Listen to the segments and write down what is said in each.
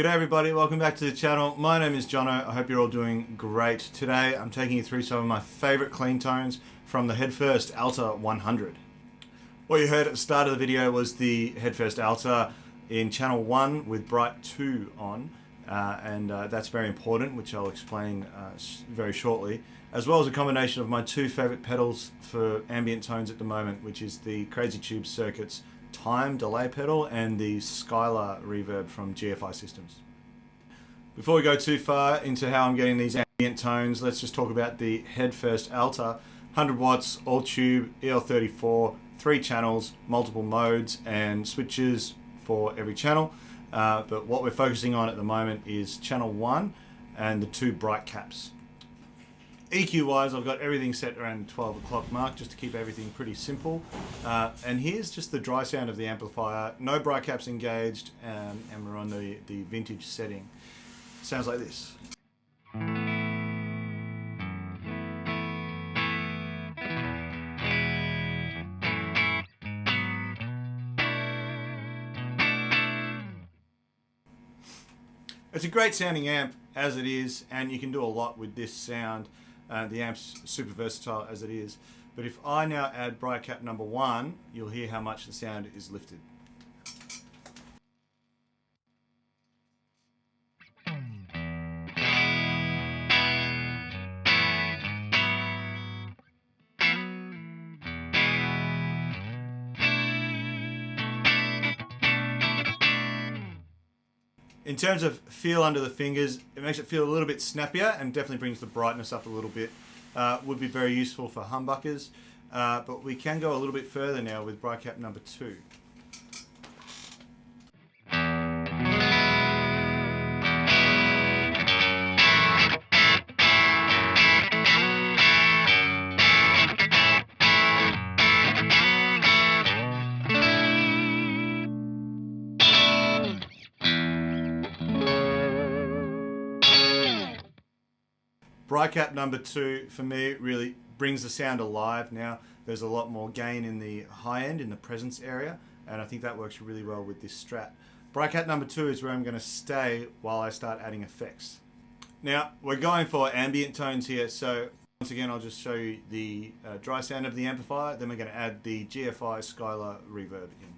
G'day everybody, welcome back to the channel. My name is Jono. I hope you're all doing great. Today I'm taking you through some of my favorite clean tones from the Headfirst Alta 100. What you heard at the start of the video was the Headfirst Alta in channel 1 with bright 2 on, and that's very important, which I'll explain very shortly, as well as a combination of my two favorite pedals for ambient tones at the moment, which is the Crazy Tube Circuits time delay pedal and the Skylar reverb from GFI Systems. Before we go too far into how I'm getting these ambient tones, let's just talk about the Headfirst Alta. 100 watts, all tube, EL34, 3 channels, multiple modes and switches for every channel. But what we're focusing on at the moment is channel 1 and the 2 bright caps. EQ wise, I've got everything set around the 12 o'clock mark just to keep everything pretty simple. And here's just the dry sound of the amplifier. No bright caps engaged, and we're on the vintage setting. Sounds like this. It's a great sounding amp as it is, and you can do a lot with this sound. The amp's super versatile as it is. But if I now add bright cap number 1, you'll hear how much the sound is lifted. In terms of feel under the fingers, it makes it feel a little bit snappier and definitely brings the brightness up a little bit. Would be very useful for humbuckers, but we can go a little bit further now with bright cap number 2. Bright cap number 2 for me really brings the sound alive now. There's a lot more gain in the high end, in the presence area, and I think that works really well with this Strat. Bright cap number 2 is where I'm going to stay while I start adding effects. Now we're going for ambient tones here, so once again I'll just show you the dry sound of the amplifier, then we're going to add the GFI Skylar reverb in.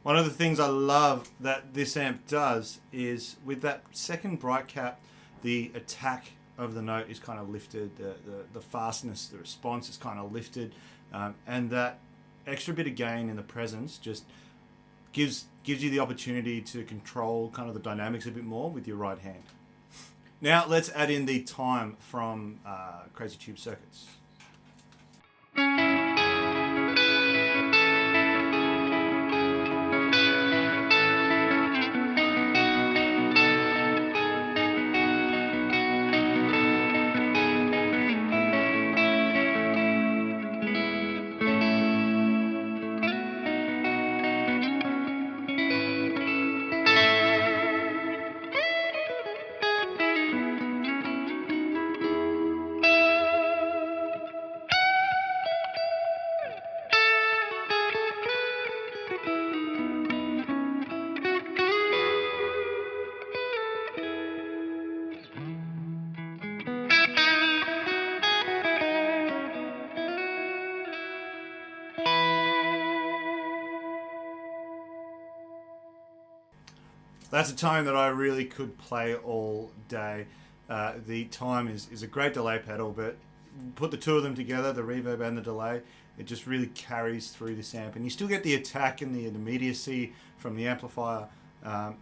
One of the things I love that this amp does is with that second bright cap, the attack of the note is kind of lifted, the fastness, the response is kind of lifted, and that extra bit of gain in the presence just gives you the opportunity to control kind of the dynamics a bit more with your right hand. Now let's add in the time from Crazy Tube Circuits. That's a tone that I really could play all day. The time is a great delay pedal, but put the two of them together, the reverb and the delay, it just really carries through this amp. And you still get the attack and the immediacy from the amplifier.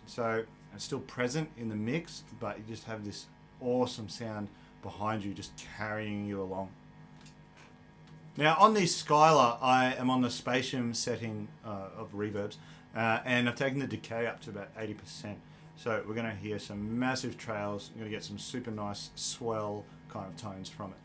So It's still present in the mix, but you just have this awesome sound behind you just carrying you along. Now on the Skylar, I am on the spatium setting of reverbs, and I've taken the decay up to about 80%. So we're going to hear some massive trails. We're going to get some super nice swell kind of tones from it.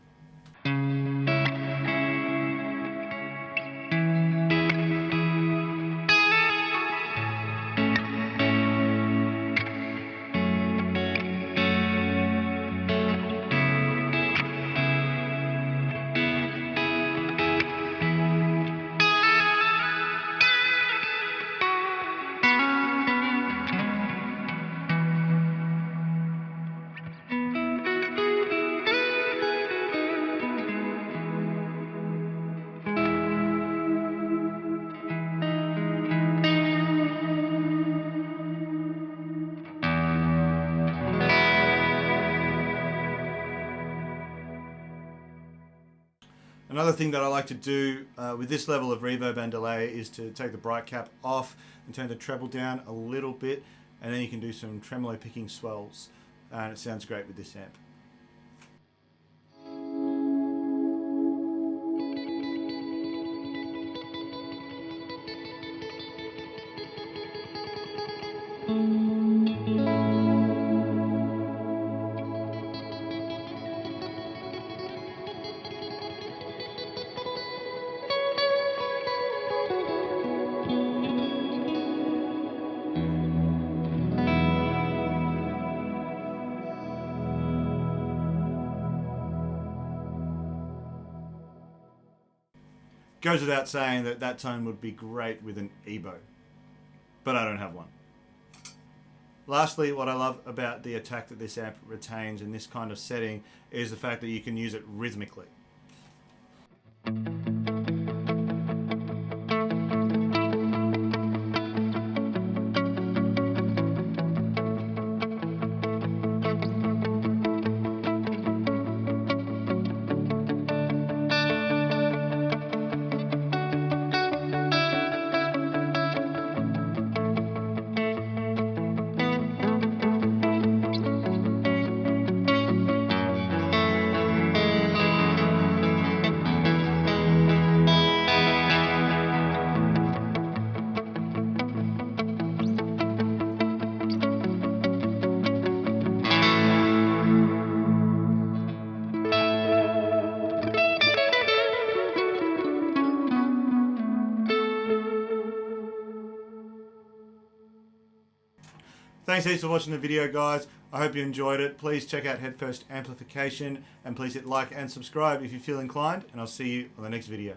Another thing that I like to do with this level of reverb and delay is to take the bright cap off and turn the treble down a little bit, and then you can do some tremolo picking swells, and it sounds great with this amp. Goes without saying that that tone would be great with an EBO, but I don't have one. Lastly, what I love about the attack that this amp retains in this kind of setting is the fact that you can use it rhythmically. Thanks heaps for watching the video, guys. I hope you enjoyed it. Please check out Headfirst amplification, and please hit like and subscribe if you feel inclined, and I'll see you on the next video.